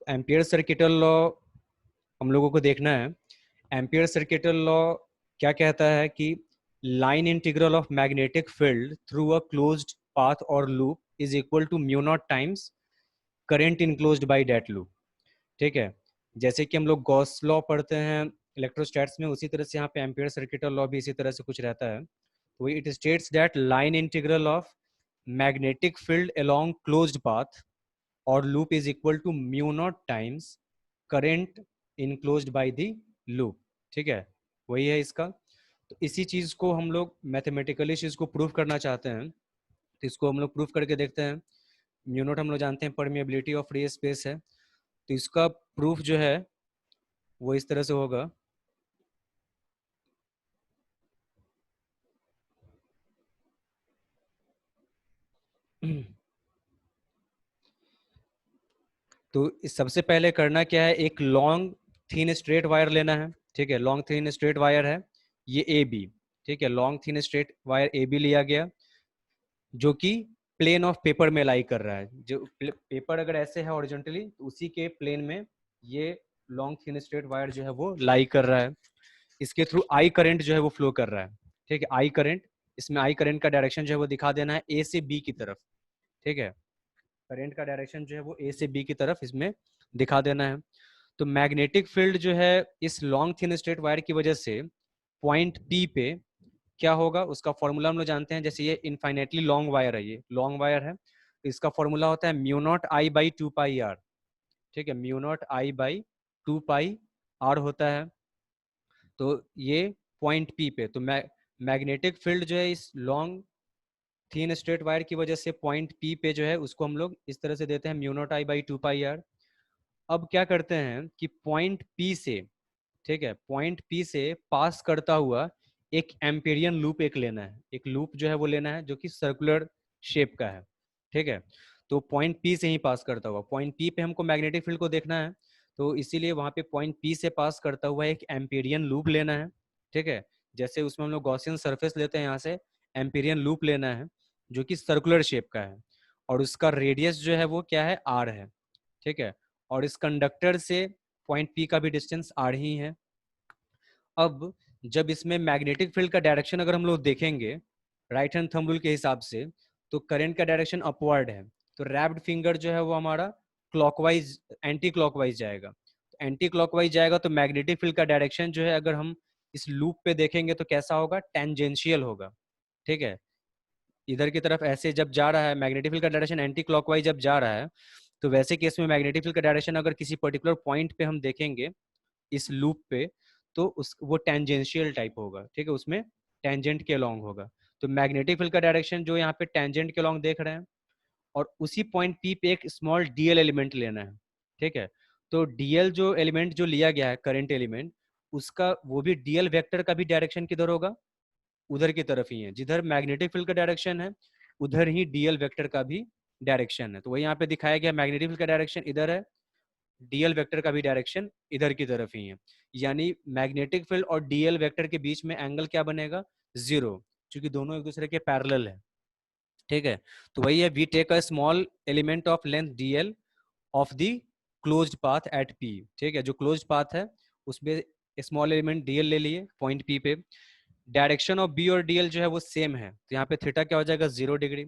Ampere circuital law हम लोगों को देखना है। एम्पियर सर्किटल लॉ क्या कहता है कि line integral of magnetic field through a closed path और loop is equal to mu naught times current enclosed by that loop. ठीक है, जैसे कि हम लोग गॉस लॉ पढ़ते हैं इलेक्ट्रोस्टैट्स में, उसी तरह से यहाँ पे एम्पियर सर्किटल लॉ भी इसी तरह से कुछ रहता है। तो it states that line integral of magnetic field along closed path और loop is equal to mu naught times current enclosed by the loop. ठीक है, वही है इसका। तो इसी चीज को हम लोग मैथमेटिकली चीज को प्रूव करना चाहते हैं, तो इसको हम लोग प्रूव करके देखते हैं। म्यू नॉट हम लोग जानते हैं परमिएबिलिटी ऑफ फ्री स्पेस है, तो इसका प्रूफ जो है वो इस तरह से होगा। तो सबसे पहले करना क्या है, एक लॉन्ग थिन स्ट्रेट वायर लेना है। ठीक है, लॉन्ग थिन स्ट्रेट वायर है ये ए बी। ठीक है, long thin straight wire A B लिया गया जो कि प्लेन ऑफ पेपर में लाई कर रहा है। जो पेपर अगर ऐसे है हॉरिजॉन्टली, तो उसी के प्लेन में ये लॉन्ग थिन स्ट्रेट वायर जो है वो लाई कर रहा है। इसके थ्रू आई करंट जो है वो फ्लो कर रहा है। ठीक है, आई करंट, इसमें आई करंट का डायरेक्शन जो है वो दिखा देना है ए से बी की तरफ। ठीक है, करंट का डायरेक्शन जो है वो ए से बी की तरफ इसमें दिखा देना है। तो मैग्नेटिक फील्ड जो है इस लॉन्ग थिन स्ट्रेट वायर की वजह से पॉइंट पी पे क्या होगा, उसका फॉर्मूला हम लोग जानते हैं। जैसे ये इनफाइनेटली लॉन्ग वायर है, ये लॉन्ग वायर है, तो इसका फॉर्मूला होता है mu naught I by two pi R. ठीक है, mu naught I by two pi R होता है। तो ये पॉइंट पी पे, तो मैग्नेटिक फील्ड जो है इस लॉन्ग थिन स्ट्रेट वायर की वजह से पॉइंट पी पे जो है उसको हम लोग इस तरह से देते हैं mu naught I by two pi R. अब क्या करते हैं कि पॉइंट पी से, ठीक है, पॉइंट पी से पास करता हुआ एक एम्पेरियन लूप एक लेना है। एक लूप जो है वो लेना है जो कि सर्कुलर शेप का है। ठीक है, तो पॉइंट पी से ही पास करता हुआ, पॉइंट पी पे हमको मैग्नेटिक फील्ड को देखना है, तो इसीलिए वहां पे पॉइंट पी से पास करता हुआ एक एम्पेरियन लूप लेना है। ठीक है, जैसे उसमें हम लोग गॉसियन सरफेस लेते हैं, यहाँ से एम्पेरियन लूप लेना है जो कि सर्कुलर शेप का है, और उसका रेडियस जो है वो क्या है, आर है। ठीक है, और इस कंडक्टर से पॉइंट पी का भी डिस्टेंस आर ही है। अब जब इसमें मैग्नेटिक फील्ड का डायरेक्शन अगर हम लोग देखेंगे राइट हैंड थंब रूल के हिसाब से, तो करंट का डायरेक्शन अपवर्ड है, तो रैप्ड फिंगर जो है वो हमारा क्लॉकवाइज, एंटी क्लॉकवाइज जाएगा। तो एंटी क्लॉकवाइज जाएगा तो मैग्नेटिक फील्ड का डायरेक्शन जो है अगर हम इस लूप पे देखेंगे तो कैसा होगा, टेंजेंशियल होगा। ठीक है, इधर की तरफ ऐसे जब जा रहा है मैग्नेटिक फील्ड का डायरेक्शन एंटी क्लॉकवाइज जब जा रहा है, तो वैसे केस में मैग्नेटिक फील्ड का डायरेक्शन अगर किसी पर्टिकुलर पॉइंट पे हम देखेंगे इस लूप पे, तो उस वो टेंजेंशियल टाइप होगा। ठीक है, उसमें टेंजेंट के अलोंग होगा। तो मैग्नेटिक फील्ड का डायरेक्शन जो यहाँ पे टेंजेंट के अलोंग देख रहे हैं, और उसी पॉइंट पी पे एक स्मॉल डीएल एलिमेंट लेना है। ठीक है, तो डीएल जो एलिमेंट जो लिया गया है करंट एलिमेंट, उसका वो भी डीएल वेक्टर का भी डायरेक्शन किधर होगा, उधर की तरफ ही है। जिधर मैग्नेटिक फील्ड का डायरेक्शन है उधर ही डीएल वेक्टर का भी डायरेक्शन है। तो वही यहाँ पे दिखाया गया, मैग्नेटिक फील्ड का डायरेक्शन इधर है, डीएल वेक्टर का भी डायरेक्शन इधर की तरफ ही है। यानी मैग्नेटिक फील्ड और डीएल वेक्टर के बीच में एंगल क्या बनेगा, जीरो, क्योंकि दोनों एक दूसरे के पैरेलल है। ठीक है, तो वही है, we take a small element of length DL of the closed path at P. ठीक है, जो क्लोज्ड पाथ है उसमें स्मॉल एलिमेंट डीएल ले लिए पॉइंट पी पे। डायरेक्शन ऑफ बी और डीएल जो है वो सेम है, तो यहाँ पे थीटा क्या हो जाएगा, 0 डिग्री।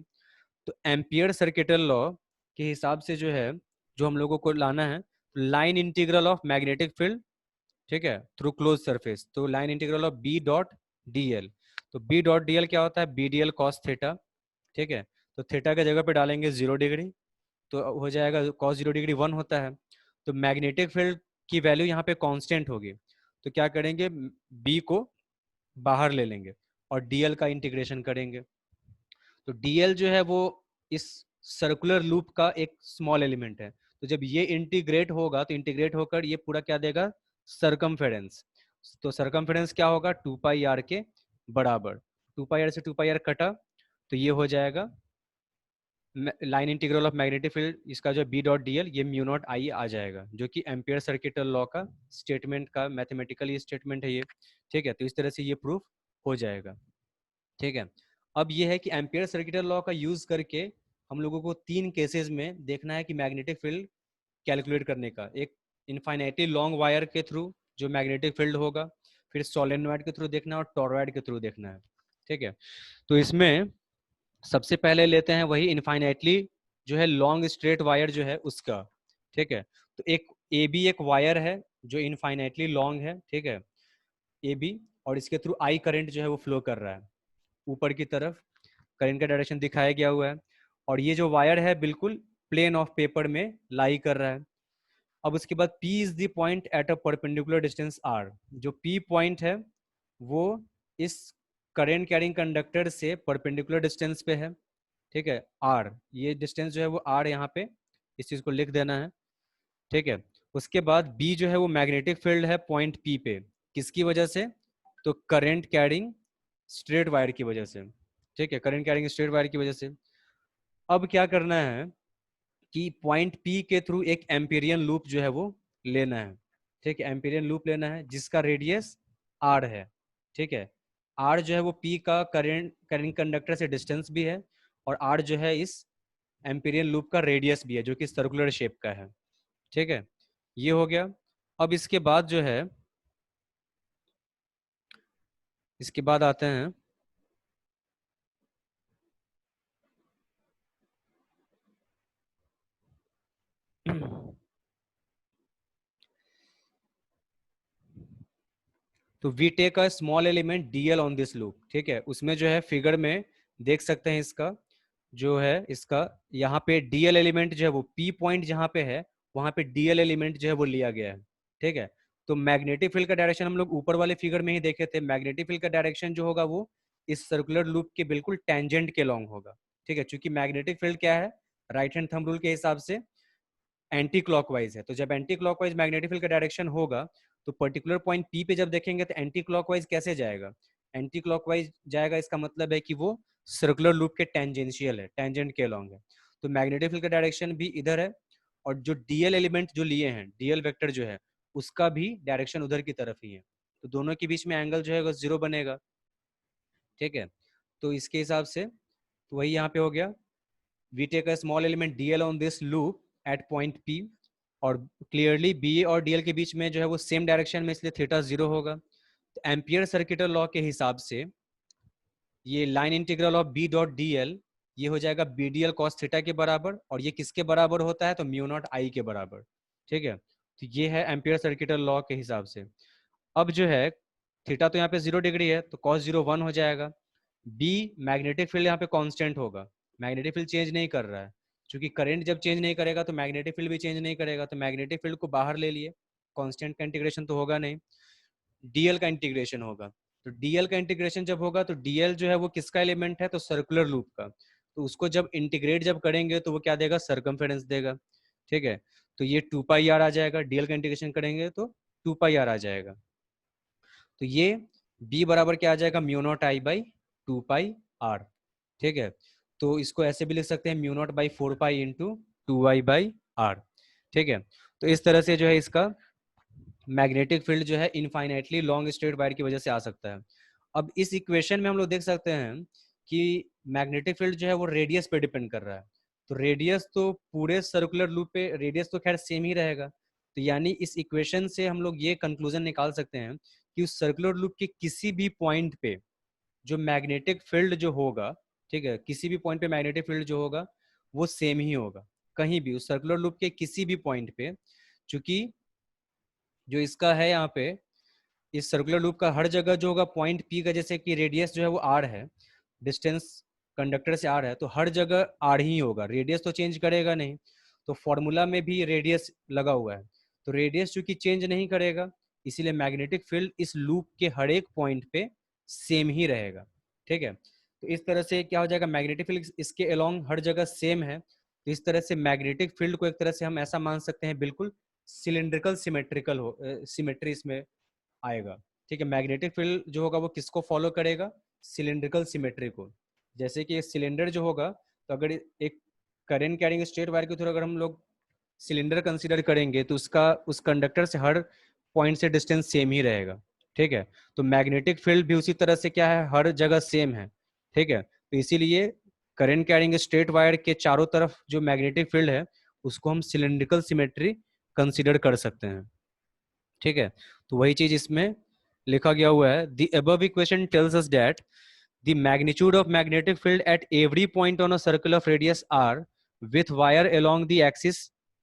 तो एम्पियर सर्किटल लॉ के हिसाब से जो है, जो हम लोगों को लाना है, line integral of magnetic field, ठीक है, थ्रू क्लोज सरफेस, तो line integral of B dot D L. तो बी डॉट डी एल क्या होता है, B D L cos theta. ठीक है, तो थीटा की जगह पे डालेंगे 0 डिग्री, तो हो जाएगा कॉस 0 डिग्री 1 होता है। तो मैग्नेटिक फील्ड की वैल्यू यहाँ पे कांस्टेंट होगी, तो क्या करेंगे, बी को बाहर ले लेंगे और डीएल का इंटीग्रेशन करेंगे। तो डीएल जो है वो इस सर्कुलर लूप का एक स्मॉल एलिमेंट है। तो जब ये इंटीग्रेट होगा तो इंटीग्रेट होकर ये पूरा क्या देगा, सरकमफेरेंस। तो सरकमफेरेंस क्या होगा, 2 पाई आर के बराबर। 2 पाई आर से 2 पाई आर कटा, तो ये हो जाएगा line integral of magnetic field, इसका जो बी डॉट डी एल, ये म्यू नॉट आई आ जाएगा, जो कि एम्पियर सर्किटल लॉ का स्टेटमेंट का मैथमेटिकली स्टेटमेंट है ये। ठीक है, तो इस तरह से ये प्रूफ हो जाएगा। ठीक है, अब ये है कि एम्पियर सर्किटल लॉ का यूज करके हम लोगों को 3 केसेस में देखना है कि मैग्नेटिक फील्ड कैलकुलेट करने का, एक इनफाइनाइटली लॉन्ग वायर के थ्रू जो मैग्नेटिक फील्ड होगा, फिर सोलेनोइड के थ्रू देखना है और टोरॉइड के थ्रू देखना है, ठीक है। तो इसमें सबसे पहले लेते हैं वही इनफाइनाइटली जो है लॉन्ग स्ट्रेट वायर जो है उसका, ठीक है। तो एक ए बी एक वायर है जो इनफाइनाइटली लॉन्ग है, ठीक है, ए बी, और इसके थ्रू आई करंट जो है वो फ्लो कर रहा है ऊपर की तरफ, करंट का डायरेक्शन दिखाया गया हुआ है, और ये जो वायर है बिल्कुल प्लेन ऑफ पेपर में लाई कर रहा है। अब उसके बाद P is the point at a perpendicular distance R, जो P पॉइंट है वो इस करंट कैरिंग कंडक्टर से परपेंडिकुलर डिस्टेंस पे है, ठीक है, R, ये डिस्टेंस जो है वो R यहाँ पे इस चीज को लिख देना है, ठीक है। उसके बाद B जो है वो मैग्नेटिक फील्ड है पॉइंट P पे, किसकी वजह से, तो करंट कैरिंग स्ट्रेट वायर की वजह से, ठीक है, करंट कैरिंग स्ट्रेट वायर की वजह से। अब क्या करना है कि पॉइंट P के थ्रू एक एम्पीरियन लूप जो है वो लेना है, ठीक है, एम्पीरियन लूप लेना है जिसका रेडियस R है, ठीक है। R जो है वो P का करंट करंट कंडक्टर से डिस्टेंस भी है, और R जो है इस एम्पीरियन लूप का रेडियस भी है जो कि सर्कुलर शेप का है, ठीक है, ये हो गया। अब इसके बाद जो है, इसके बाद आते हैं तो we take a small element DL on this loop, ठीक है, उसमें जो है फिगर में देख सकते हैं इसका जो है इसका यहाँ पे डीएल एलिमेंट जो है वो पी पॉइंट जहाँ पे है वहां पे डीएल एलिमेंट जो है वो लिया गया है, ठीक है। तो मैग्नेटिक फील्ड का डायरेक्शन हम लोग ऊपर वाले फिगर में ही देखे थे, मैग्नेटिक फील्ड का डायरेक्शन जो होगा वो इस सर्कुलर लूप के बिल्कुल टेंजेंट के लॉन्ग होगा, ठीक है, क्योंकि मैग्नेटिक फील्ड क्या है, राइट हैंड थंब रूल के हिसाब से एंटी क्लॉकवाइज है। तो जब एंटी क्लॉकवाइज मैग्नेटिक फील्ड का डायरेक्शन होगा तो पर्टिकुलर पॉइंट पी पे जब देखेंगे तो एंटी क्लॉकवाइज कैसे जाएगा, एंटी क्लॉकवाइज जाएगा, इसका मतलब है कि वो सर्कुलर लूप के टेंजेंशियल है, टेंजेंट के अलॉन्ग है। तो मैग्नेटिक फील्ड का डायरेक्शन भी इधर है, और जो डीएल एलिमेंट जो लिए हैं, डीएल वेक्टर जो है उसका भी डायरेक्शन उधर की तरफ ही है, तो दोनों के बीच में एंगल जो है वो जीरो बनेगा, ठीक है। तो इसके हिसाब से तो वही यहाँ पे हो गया, we take a small element dl on this loop at point p, और क्लियरली बी और डीएल के बीच में जो है वो सेम डायरेक्शन में, इसलिए थीटा जीरो होगा। तो एम्पियर सर्किटल लॉ के हिसाब से ये line integral of B dot D L ये हो जाएगा B D L cos theta के बराबर, और ये किसके बराबर होता है, तो म्यू नॉट आई के बराबर, ठीक है। तो ये है एम्पियर सर्किटल लॉ के हिसाब से। अब जो है थीटा तो यहाँ पे 0 डिग्री है तो कॉस 0 1 हो जाएगा। बी मैग्नेटिक फील्ड यहाँ पे कांस्टेंट होगा, मैग्नेटिक फील्ड चेंज नहीं कर रहा है, क्योंकि करंट जब चेंज नहीं करेगा तो मैग्नेटिक फील्ड भी चेंज नहीं करेगा, तो मैग्नेटिक फील्ड को बाहर ले लिए, कांस्टेंट का इंटीग्रेशन तो होगा नहीं, डीएल का इंटीग्रेशन होगा। तो डीएल का इंटीग्रेशन जब होगा तो डीएल जो है वो किसका एलिमेंट है, तो सर्कुलर लूप का, तो उसको जब इंटीग्रेट जब करेंगे तो वो क्या देगा, सरकमफेरेंस देगा, ठीक है। तो ये 2 पाई आर आ जाएगा, डीएल का इंटीग्रेशन करेंगे तो 2 पाई आर आ जाएगा। तो ये b बराबर क्या आ जाएगा, mu naught I by 2 pi R, ठीक है। तो इसको ऐसे भी लिख सकते हैं, mu naught by 4 pi into 2 I by R, ठीक है। तो इस तरह से जो है इसका मैग्नेटिक फील्ड जो है इनफाइनाइटली लॉन्ग स्ट्रेट वायर की वजह से आ सकता है। अब इस इक्वेशन में हम लोग देख सकते हैं कि मैग्नेटिक फील्ड जो है वो रेडियस पे डिपेंड कर रहा है, तो रेडियस तो पूरे सर्कुलर लूप पे रेडियस तो खैर सेम ही रहेगा, तो यानी इस इक्वेशन से हम लोग ये कंक्लूजन निकाल सकते हैं कि उस सर्कुलर लूप के किसी भी पॉइंट पे जो मैग्नेटिक फील्ड जो होगा, ठीक है, किसी भी पॉइंट पे मैग्नेटिक फील्ड जो होगा वो सेम ही होगा, कहीं भी उस सर्कुलर लूप के किसी भी पॉइंट पे, क्योंकि जो इसका है यहाँ पे इस सर्कुलर लूप का हर जगह जो होगा पॉइंट पी का, जैसे कि रेडियस जो है वो आर है, डिस्टेंस कंडक्टर से आर है, तो हर जगह आर ही होगा, रेडियस तो चेंज करेगा नहीं। तो फॉर्मूला में भी रेडियस लगा हुआ है, तो रेडियस चूंकि चेंज नहीं करेगा इसीलिए मैग्नेटिक फील्ड इस लूप के हर एक पॉइंट पे सेम ही रहेगा, ठीक है। तो इस तरह से क्या हो जाएगा, मैग्नेटिक फील्ड इसके अलोंग हर जगह सेम है, तो इस तरह से मैग्नेटिक फील्ड को एक तरह से हम ऐसा मान सकते हैं बिल्कुल सिलिंड्रिकल सिमेट्रिकल हो, सिमेट्री इसमें आएगा, ठीक है। मैग्नेटिक फील्ड जो होगा वो किसको फॉलो करेगा, सिलिंड्रिकल सिमेट्री को। जैसे कि सिलेंडर जो होगा, तो अगर एक करंट कैरिंग स्ट्रेट वायर के थ्रू अगर हम लोग सिलेंडर कंसीडर करेंगे तो उसका उस कंडक्टर से हर पॉइंट से डिस्टेंस सेम ही रहेगा, ठीक है। तो मैग्नेटिक फील्ड भी उसी तरह से क्या है, हर जगह सेम है, ठीक है। तो इसीलिए करंट कैरिंग स्ट्रेट वायर के चारों तरफ जो मैग्नेटिक फील्ड है उसको हम सिलेंड्रिकल सिमेट्री कंसिडर कर सकते हैं। ठीक है, तो वही चीज इसमें लिखा गया हुआ है। The above equation tells us that the magnitude of magnetic field at every point on a circle of radius R with wire along the axis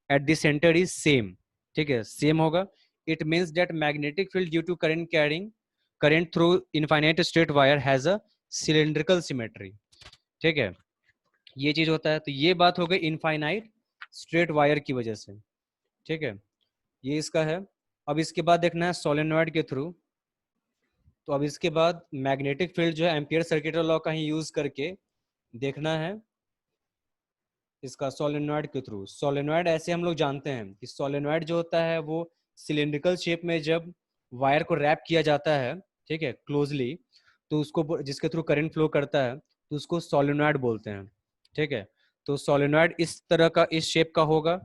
at the center is same. ठीक है, सेम होगा। It means that magnetic field due to current carrying current through infinite straight wire has a cylindrical symmetry. ठीक है, ये चीज होता है। तो ये बात हो गई इनफाइनाइट स्ट्रेट वायर की वजह से। ठीक है, ये इसका है। अब इसके बाद देखना है सोलेनॉइड के थ्रू। तो अब इसके बाद मैग्नेटिक फील्ड जो है एम्पियर सर्किट लॉ का ही यूज करके देखना है इसका सोलेनॉइड के थ्रू। सोलेनॉइड ऐसे हम लोग जानते हैं कि सोलेनॉइड जो होता है वो सिलिंड्रिकल शेप में जब वायर को रैप किया जाता है, ठीक है, क्लोजली, तो उसको जिसके थ्रू करंट फ्लो करता है तो उसको सोलेनॉइड बोलते हैं। ठीक है, तो सोलेनॉइड इस तरह का, इस शेप का होगा।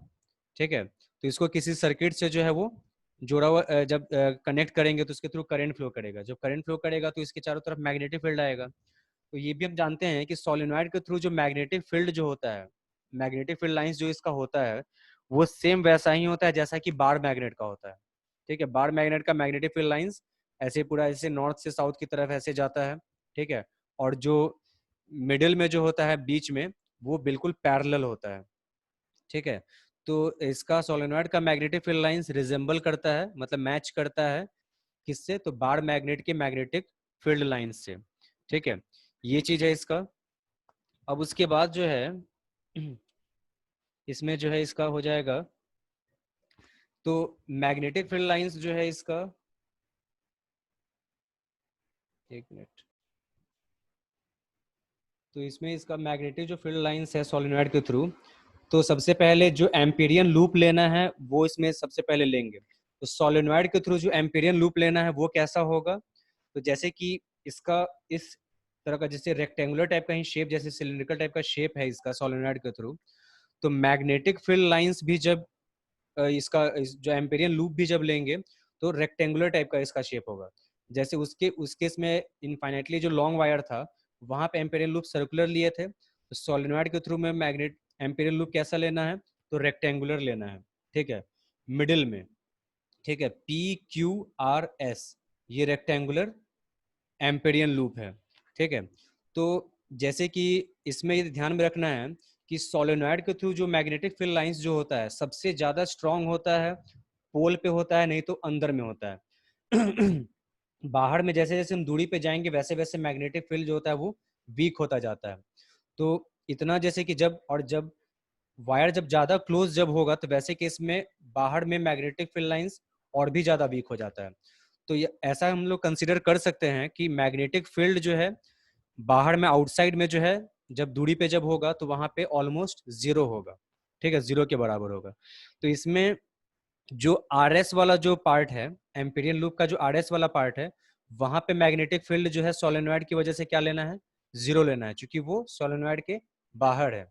ठीक है, तो इसको किसी सर्किट से जो है वो जोड़ा हुआ, जब कनेक्ट करेंगे तो उसके थ्रू करंट फ्लो करेगा। जब करंट फ्लो करेगा तो इसके चारों तरफ मैग्नेटिक फील्ड आएगा। तो ये भी हम जानते हैं कि सोलेनॉइड के थ्रू जो मैग्नेटिक फील्ड जो होता है, मैग्नेटिक फील्ड लाइंस जो इसका होता है वो सेम वैसा ही होता है जैसा कि बार मैग्नेट का होता है। ठीक है, बार मैग्नेट का मैग्नेटिक फील्ड लाइंस ऐसे पूरा ऐसे नॉर्थ से साउथ की तरफ ऐसे जाता है। ठीक है, और जो मिडिल में जो होता है बीच में वो बिल्कुल पैरेलल होता है। ठीक है, तो इसका सोलेनॉइड का मैग्नेटिक फील्ड लाइंस रिजेंबल करता है, मतलब मैच करता है किससे, तो बार मैग्नेट के मैग्नेटिक फील्ड लाइंस से। ठीक है, ये चीज है इसका। अब उसके बाद जो है इसमें जो है इसका हो जाएगा, तो मैग्नेटिक फील्ड लाइंस जो है इसका, एक मिनट, तो इसमें इसका मैग्नेटिक जो फील्ड लाइंस है सोलेनॉइड के थ्रू, तो सबसे पहले जो एम्पीरियन लूप लेना है वो इसमें सबसे पहले लेंगे। तो सोलेनॉइड के थ्रू जो एम्पीरियन लूप लेना है वो कैसा होगा, तो जैसे कि इसका इस तरह का जैसे रेक्टेंगुलर टाइप का ही शेप, जैसे सिलिंड्रिकल टाइप का शेप है इसका सोलेनॉइड के थ्रू, तो मैग्नेटिक फील्ड लाइंस भी जब इसका जो एम्पेरियन लूप भी जब लेंगे तो रेक्टेंगुलर टाइप का इसका शेप होगा। जैसे उस केस में इनफाइनाइटली जो लॉन्ग वायर था वहां पे एम्पेरियन लूप सर्कुलर लिए थे, तो सोलेनॉइड के थ्रू में मैग्नेट एम्पेरियन लूप कैसा लेना है, तो रेक्टेंगुलर लेना है। ठीक है, मिडिल में। ठीक है, PQRS ये रेक्टेंगुलर एम्पेरियन लूप है। ठीक है, तो जैसे कि इसमें ये ध्यान में रखना है कि सोलेनॉइड के थ्रू जो मैग्नेटिक फील्ड लाइंस जो होता है सबसे ज्यादा स्ट्रांग होता है पोल पे होता है, नहीं तो अंदर में होता है। बाहर में जैसे जैसे हम दूरी पे जाएंगे वैसे वैसे मैग्नेटिक फील्ड जो होता है वो वीक होता जाता है। तो इतना जैसे कि जब वायर जब ज्यादा क्लोज जब होगा तो वैसे केस में बाहर में मैग्नेटिक फील्ड लाइंस और भी ज्यादा वीक हो जाता है। तो ये ऐसा हम लोग कंसिडर कर सकते हैं कि मैग्नेटिक फील्ड जो है बाहर में, आउटसाइड में जो है, जब दूरी पे जब होगा तो वहां पे ऑलमोस्ट जीरो होगा। ठीक है, जीरो के बराबर होगा। तो इसमें जो RS वाला जो पार्ट है, एम्पीरियन लूप का जो RS वाला पार्ट है, वहां पे मैग्नेटिक फील्ड जो है सोलेनॉइड की वजह से क्या लेना है, जीरो लेना है, क्योंकि वो सोलेनॉइड के बाहर है।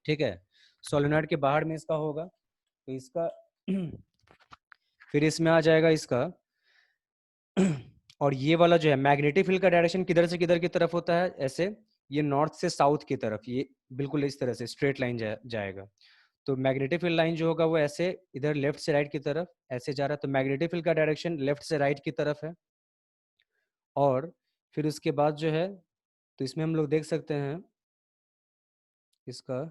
ठीक है, सोलेनॉइड के बाहर में इसका होगा। तो इसका फिर इसमें आ जाएगा इसका और ये वाला जो है मैग्नेटिक फील्ड का डायरेक्शन किधर से किधर की तरफ होता है, ऐसे ये नॉर्थ से साउथ की तरफ, ये बिल्कुल इस तरह से स्ट्रेट लाइन जाएगा। तो मैग्नेटिक फील्ड लाइन जो होगा वो ऐसे इधर लेफ्ट से राइट की तरफ ऐसे जा रहा है, तो मैग्नेटिक फील्ड का डायरेक्शन लेफ्ट से राइट की तरफ है। और फिर उसके बाद जो है, तो इसमें हम लोग देख सकते हैं इसका,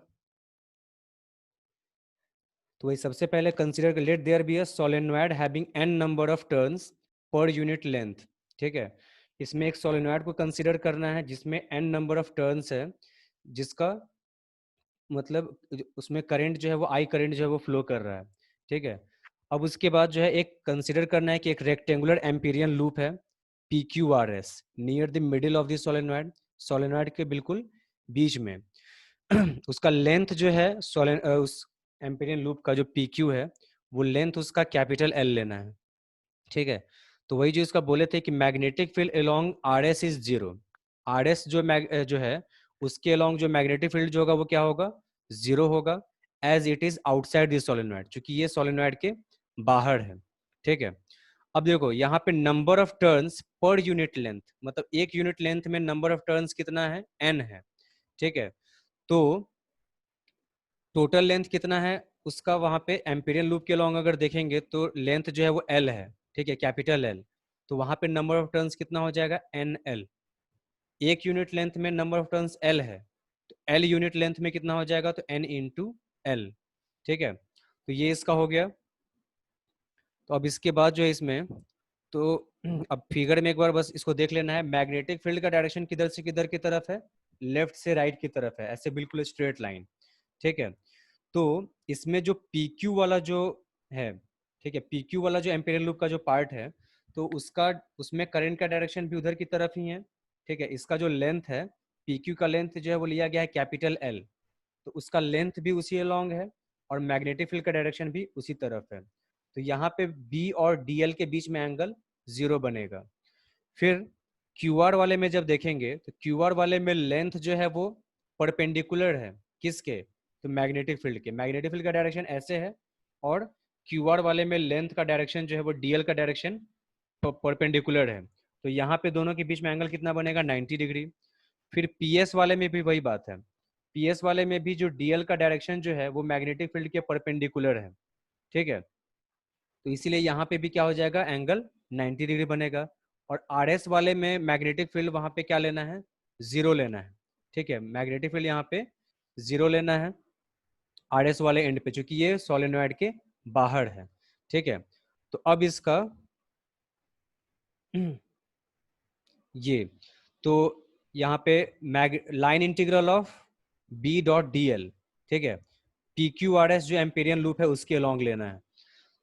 तो वही सबसे पहले कंसीडर कर, let there be a solenoid having n number of turns per unit length. ठीक है, इसमें एक सोलेनॉइड को कंसीडर करना है जिसमें n नंबर ऑफ टर्न्स है, जिसका मतलब उसमें करंट जो है वो आई करंट जो है वो फ्लो कर रहा है। ठीक है, अब उसके बाद जो है एक कंसीडर करना है कि एक रेक्टेंगुलर एम्पीरियन लूप है PQRS near the middle of the solenoid, solenoid के बिल्कुल बीच में। उसका लेंथ जो है उस एम्पीरियन लूप का जो PQ है वो लेंथ उसका कैपिटल L लेना है। ठीक है, तो वही जो इसका बोले थे कि magnetic field along RS is zero. RS जो है उसके अलोंग जो मैग्नेटिक फील्ड जो होगा वो क्या होगा, जीरो होगा, as it is outside this solenoid, क्योंकि ये सोलेनॉइड के बाहर है। ठीक है, अब देखो यहाँ पे number of turns per unit length, मतलब एक यूनिट लेंथ में नंबर ऑफ टर्न्स कितना है, n है। ठीक है, तो टोटल लेंथ कितना है, उसका वहाँ पे एम्पीरियल लूप के लॉन्ग अगर देखेंगे तो लेंथ जो है वो एल है, ठीक है, कैपिटल एल। तो वहाँ पे नंबर ऑफ टर्न्स कितना हो जाएगा, एन एल। एक यूनिट लेंथ में नंबर ऑफ टर्न्स एल है, तो एल यूनिट लेंथ में कितना हो जाएगा, तो एन इंटू एल, ठीक है। तो ये इसका हो गया। तो अब इसके बाद जो है इसमें, तो अब फिगर में एक बार बस इसको देख लेना है। मैग्नेटिक फील्ड का डायरेक्शन किधर से किधर की तरफ है, लेफ्ट से राइट की तरफ है, ऐसे बिल्कुल स्ट्रेट लाइन, ठीक है। तो इसमें जो पी क्यू वाला जो है, ठीक है, पी क्यू वाला जो एम्पीरियल लूप का जो पार्ट है, तो उसका, उसमें करंट का डायरेक्शन भी उधर की तरफ ही है, ठीक है। इसका जो लेंथ है, पी क्यू का लेंथ जो है वो लिया गया है कैपिटल एल, तो उसका लेंथ भी उसी अलॉन्ग है और मैग्नेटिक फील्ड का डायरेक्शन भी उसी तरफ है। तो यहाँ पे बी और डी एल के बीच में एंगल 0 बनेगा। फिर क्यू आर वाले में जब देखेंगे तो क्यू आर वाले में लेंथ जो है वो परपेंडिकुलर है, किसके, तो मैग्नेटिक फील्ड के। मैग्नेटिक फील्ड का डायरेक्शन ऐसे है और क्यू आर वाले में लेंथ का डायरेक्शन जो है वो डी एल का डायरेक्शन परपेंडिकुलर है। तो यहाँ पे दोनों के बीच में एंगल कितना बनेगा, 90 डिग्री। फिर पी एस वाले में भी वही बात है, पी एस वाले में भी जो डी एल का डायरेक्शन जो है वो मैग्नेटिक फील्ड के परपेंडिकुलर है, ठीक है। तो इसीलिए यहाँ पे भी क्या हो जाएगा, एंगल 90 डिग्री बनेगा। और आर एस वाले में मैग्नेटिक फील्ड वहाँ पे क्या लेना है, 0 लेना है, ठीक है। मैग्नेटिक फील्ड यहाँ पे 0 लेना है आर एस वाले एंड पे, चूंकि ये सोलेनॉइड के बाहर है, ठीक है। तो अब इसका ये, तो यहाँ पे line integral of B dot D L, ठीक है, पी क्यू आर एस जो एम्पेरियन लूप है उसके अलॉन्ग लेना है।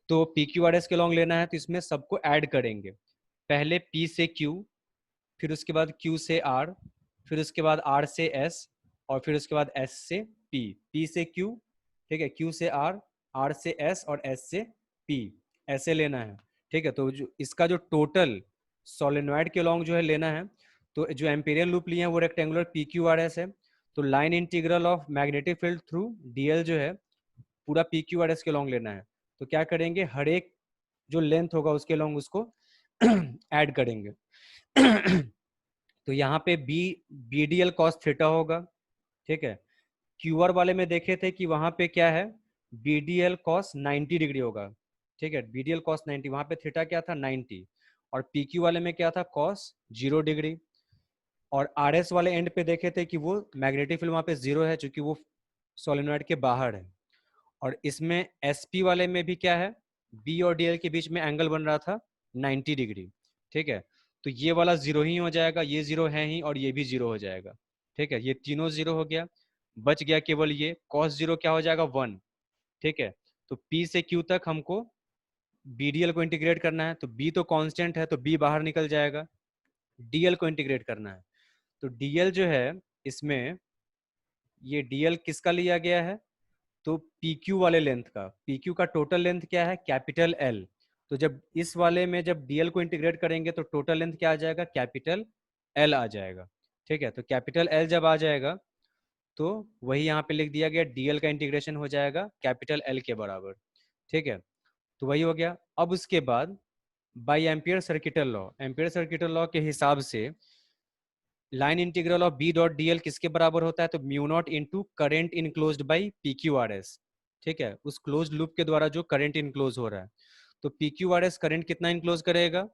तो पी क्यू आर एस के अलॉन्ग लेना है, तो इसमें सबको ऐड करेंगे। पहले P से Q, फिर उसके बाद Q से R, फिर उसके बाद R से S, और फिर उसके बाद S से P। P से Q, ठीक है, Q से R, R से S और S से P, ऐसे लेना है, ठीक है। तो जो इसका जो टोटल सोलेनॉइड के अलॉन्ग जो है लेना है, तो जो एम्पेरियल लूप लिए हैं वो rectangular P Q R S है। तो line integral of magnetic field through DL जो है पूरा पी क्यू आर एस के अलॉन्ग लेना है। तो क्या करेंगे, हर एक जो लेंथ होगा उसके अलॉन्ग उसको ऐड करेंगे। तो यहाँ पे B B D L cos theta होगा, ठीक है। क्यू आर वाले में देखे थे कि वहां पे क्या है, B D L cos 90 degree होगा, ठीक है, बी डी एल कॉस 90, वहां पे थीटा क्या था, 90। और पी क्यू वाले में क्या था, कॉस 0 डिग्री। और आर एस वाले एंड पे देखे थे कि वो मैग्नेटिक फील्ड वहां पे 0 है, चूंकि वो सोलेनॉइड के बाहर है। और इसमें एस पी वाले में भी क्या है, बी और डी एल के बीच में एंगल बन रहा था 90 डिग्री, ठीक है। तो ये वाला 0 ही हो जाएगा, ये 0 है ही, और ये भी 0 हो जाएगा, ठीक है। ये तीनों 0 हो गया, बच गया केवल ये cos 0 क्या हो जाएगा, 1, ठीक है। तो P से Q तक हमको BDL को इंटीग्रेट करना है, तो B तो कांस्टेंट है तो B बाहर निकल जाएगा, DL को इंटीग्रेट करना है। तो DL जो है इसमें, ये DL किसका लिया गया है, तो PQ वाले लेंथ का। PQ का टोटल लेंथ क्या है, कैपिटल L। तो जब इस वाले में जब DL को इंटीग्रेट करेंगे तो टोटल लेंथ क्या आ जाएगा, कैपिटल L आ जाएगा, ठीक है। तो कैपिटल L जब आ जाएगा तो वही यहाँ पे लिख दिया गया, DL का इंटीग्रेशन हो जाएगा कैपिटल L के बराबर, ठीक है। तो वही हो गया। अब उसके बाद by Ampere circuital law, Ampere circuital law के हिसाब से line integral of B dot D L किसके बराबर होता है, तो mu naught into current enclosed by P Q R S, ठीक है, उस क्लोज लूप के द्वारा जो करंट इनक्लोज हो रहा है। तो P Q R S current कितना इनक्लोज करेगा,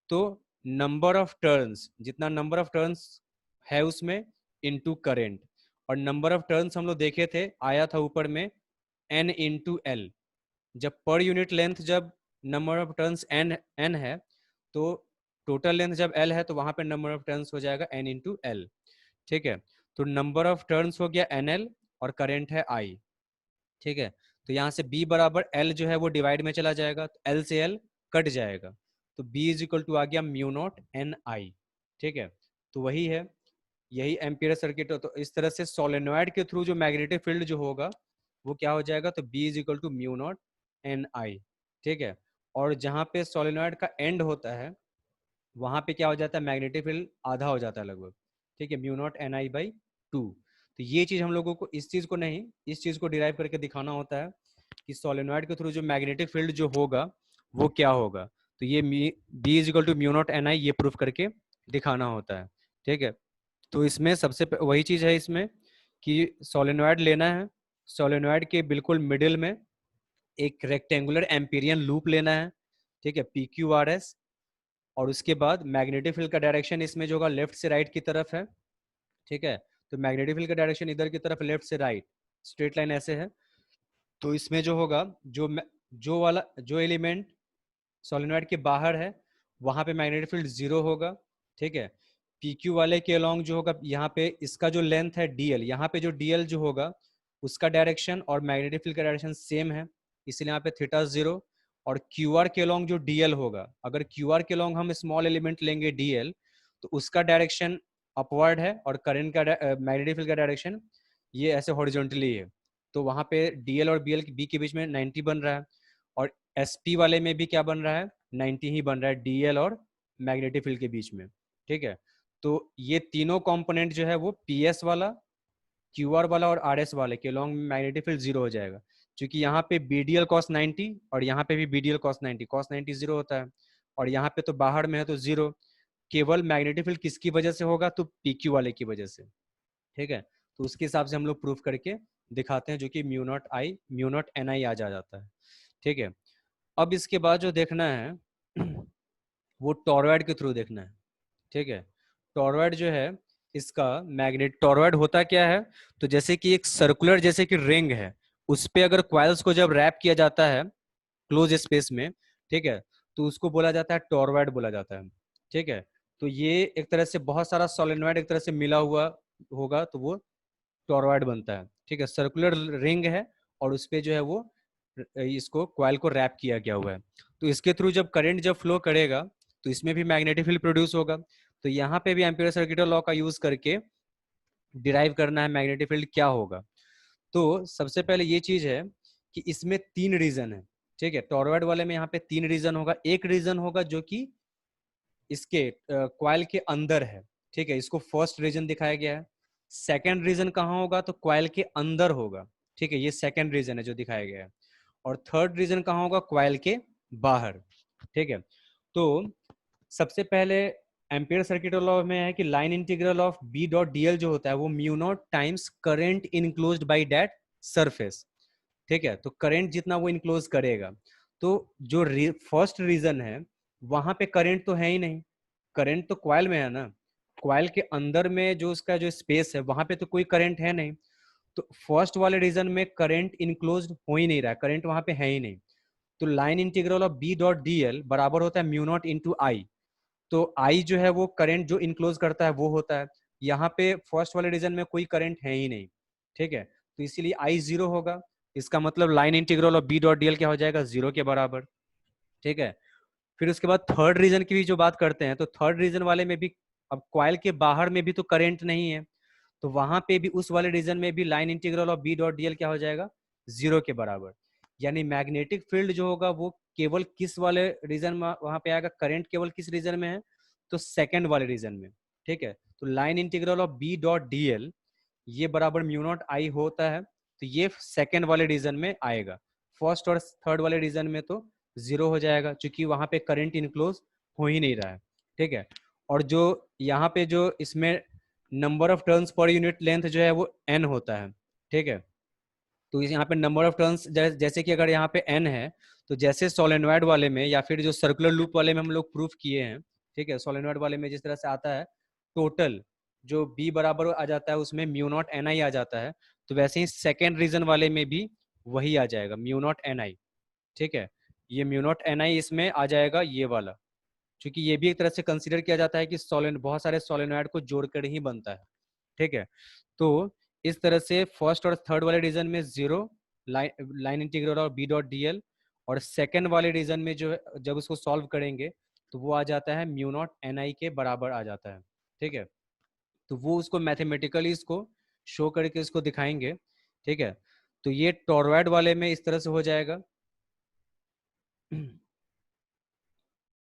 तो नंबर ऑफ टर्न्स, जितना नंबर ऑफ टर्न्स है उसमें, इनटू करंट। और नंबर ऑफ टर्न्स हम लोग देखे थे, आया था ऊपर में n इंटू एल। जब पर यूनिट लेंथ जब नंबर ऑफ टर्न्स n है, तो टोटल लेंथ जब l है तो वहां पे नंबर ऑफ टर्न्स हो जाएगा n इंटू एल, ठीक है। तो नंबर ऑफ टर्न्स हो गया nl और करंट है I, ठीक है। तो यहाँ से B बराबर L जो है वो डिवाइड में चला जाएगा, तो L से L कट जाएगा, तो B इज इक्वल टू आ गया म्यू नॉट एन आई, ठीक है। तो वही है, यही एम्पियर सर्किट। तो इस तरह से सोलेनॉइड के थ्रू जो मैग्नेटिक फील्ड जो होगा वो क्या हो जाएगा, तो B is equal to mu naught n I, ठीक है। और जहाँ पे सोलेनॉइड का एंड होता है वहां पे क्या हो जाता है, मैग्नेटिक फील्ड आधा हो जाता है लगभग, ठीक है, mu naught n I by 2। तो ये चीज हम लोगों को, इस चीज को नहीं, इस चीज को डिराइव करके दिखाना होता है कि सोलेनॉइड के थ्रू जो मैग्नेटिक फील्ड जो होगा वो क्या होगा। तो ये B is equal to mu naught n I, ये प्रूफ करके दिखाना होता है, ठीक है। तो इसमें सबसे वही चीज है इसमें कि सोलेनॉइड लेना है, सोलेनॉइड के बिल्कुल मिडिल में एक रेक्टेंगुलर एम्पीरियन लूप लेना है, ठीक है, PQRS। और उसके बाद मैग्नेटिक फील्ड का डायरेक्शन इसमें जो होगा लेफ्ट से राइट की तरफ है, ठीक है। तो मैग्नेटिक फील्ड का डायरेक्शन इधर की तरफ लेफ्ट से राइट, स्ट्रेट लाइन ऐसे है। तो इसमें जो होगा, जो एलिमेंट सोलेनॉइड के बाहर है वहां पे मैग्नेटिक फील्ड 0 होगा, ठीक है। PQ वाले के अलोंग जो होगा, यहाँ पे इसका जो लेंथ है DL, यहाँ पे जो DL जो होगा उसका डायरेक्शन और मैग्नेटिक फील्ड का डायरेक्शन सेम है, इसलिए यहाँ पे थीटा 0। और QR के अलोंग जो DL होगा, अगर QR के अलोंग हम स्मॉल एलिमेंट लेंगे DL, तो उसका डायरेक्शन अपवर्ड है और करंट का मैग्नेटिक फील्ड का डायरेक्शन ये ऐसे हॉरिजॉन्टली है। तो वहां पे DL और बी के बीच में 90 बन रहा है। और SP वाले में भी क्या बन रहा है, 90 ही बन रहा है DL और मैग्नेटिक फील्ड के बीच में, ठीक है। तो ये तीनों कंपोनेंट जो है वो PS वाला, QR वाला और RS वाले के लॉन्ग मैग्नेटिक फील्ड 0 हो जाएगा, क्योंकि यहाँ पे BDL cos 90 और यहाँ पे भी BDL cos 90 0 होता है। और यहाँ पे तो बाहर में है तो 0। केवल मैग्नेटिक फील्ड किसकी वजह से होगा, तो PQ वाले की वजह से, ठीक है। तो उसके हिसाब से हम लोग प्रूफ करके दिखाते हैं, जो कि म्यू नॉट NI आ जाता है, ठीक है। अब इसके बाद जो देखना है वो टॉरॉयड के थ्रू देखना है, ठीक है। टॉरॉयड जो है इसका मैग्नेट, टॉरॉयड होता क्या है, तो जैसे कि एक सर्कुलर जैसे कि रिंग है, उस पे अगर क्वाइल्स को जब रैप किया जाता है क्लोज स्पेस में, ठीक है, तो उसको बोला जाता है टॉरॉयड बोला जाता है, ठीक है। तो ये एक तरह से बहुत सारा सोलेनॉइड एक तरह से मिला हुआ होगा तो वो टॉरॉयड बनता है, ठीक है। सर्कुलर रिंग है और उस पे जो है वो इसको क्वाइल को रैप किया गया हुआ है। तो इसके थ्रू जब करंट जब फ्लो करेगा तो इसमें भी मैग्नेटिक फील्ड प्रोड्यूस होगा। तो यहाँ पे भी एम्पीयर सर्किट लॉ का यूज करके डिराइव करना है मैग्नेटिक फील्ड क्या होगा। तो सबसे पहले ये चीज है कि इसमें 3 रीजन है, ठीक है। टॉरॉयड वाले में यहाँ पे 3 रीजन होगा। एक रीजन होगा जो कि इसके क्वाइल के अंदर है, ठीक है, इसको फर्स्ट रीजन दिखाया गया है। सेकेंड रीजन कहाँ होगा, तो क्वाइल के अंदर होगा, ठीक है, ये सेकेंड रीजन है जो दिखाया गया है। और थर्ड रीजन कहाँ होगा, क्वाइल के बाहर, ठीक है। तो सबसे पहले एम्पियर सर्किट लॉ में है कि लाइन इंटीग्रल ऑफ B.dl जो होता है वो mu naught times current enclosed by that surface, ठीक है। तो करंट जितना वो इनक्लोज करेगा, तो जो फर्स्ट रीजन है वहां पे करंट तो है ही नहीं, करंट तो क्वाइल में है ना, क्वाइल के अंदर में जो उसका जो स्पेस है वहां पे तो कोई करंट है नहीं। तो फर्स्ट वाले रीजन में करंट इनक्लोज हो ही नहीं रहा है, करंट वहां पे है ही नहीं। तो लाइन इंटीग्रल ऑफ B.dl बराबर होता है म्यू नॉट इंटू आई। तो आई जो है वो करंट जो इनक्लोज करता है वो होता है। यहाँ पे फर्स्ट वाले रीजन में कोई करंट है ही नहीं, ठीक है। तो इसीलिए आई 0 होगा। इसका मतलब लाइन इंटीग्रल ऑफ B.dl क्या हो जाएगा, 0 के बराबर, ठीक है। फिर उसके बाद थर्ड रीजन की भी जो बात करते हैं, तो थर्ड रीजन वाले में भी अब क्वाइल के बाहर में भी तो करंट नहीं है, तो वहां पे भी उस वाले रीजन में भी लाइन इंटीग्रल ऑफ B.dl क्या हो जाएगा, 0 के बराबर। यानी मैग्नेटिक फील्ड जो होगा वो केवल किस वाले रीजन में वहां पे आएगा, करंट केवल किस रीजन में है, तो सेकंड वाले रीजन में, ठीक है। तो लाइन इंटीग्रल ऑफ B.dl ये बराबर म्यू नॉट आई होता है, तो ये सेकंड वाले रीजन में आएगा। फर्स्ट और थर्ड वाले रीजन में तो 0 हो जाएगा, क्योंकि वहां पे करंट इनक्लोज हो ही नहीं रहा है, ठीक है। और जो यहाँ पे जो इसमें number of turns per unit length जो है वो n होता है, ठीक है। तो यहाँ पे नंबर ऑफ टर्न्स जैसे कि अगर यहाँ पे n है, तो जैसे सोलेनॉइड वाले में या फिर जो सर्कुलर लूप वाले में हम लोग प्रूफ किए हैं, ठीक है, सोलेनॉइड वाले में जिस तरह से आता है टोटल जो B बराबर आ जाता है उसमें म्यू नॉट NI आ जाता है, तो वैसे ही सेकेंड रीजन वाले में भी वही आ जाएगा म्यू नॉट NI, ठीक है। ये म्यू नॉट NI इसमें आ जाएगा ये वाला, क्योंकि ये भी एक तरह से कंसीडर किया जाता है कि सोलेन बहुत सारे सोलेनॉइड को जोड़कर ही बनता है, ठीक है। तो इस तरह से फर्स्ट और थर्ड वाले रीजन में 0 लाइन इंटीग्रल और B.dl, और सेकेंड वाले रीजन में जो जब उसको सॉल्व करेंगे तो वो आ जाता है म्यू नॉट NI के बराबर आ जाता है, ठीक है। तो वो उसको मैथमेटिकली इसको शो करके इसको दिखाएंगे, ठीक है। तो ये टॉरॉयड वाले में इस तरह से हो जाएगा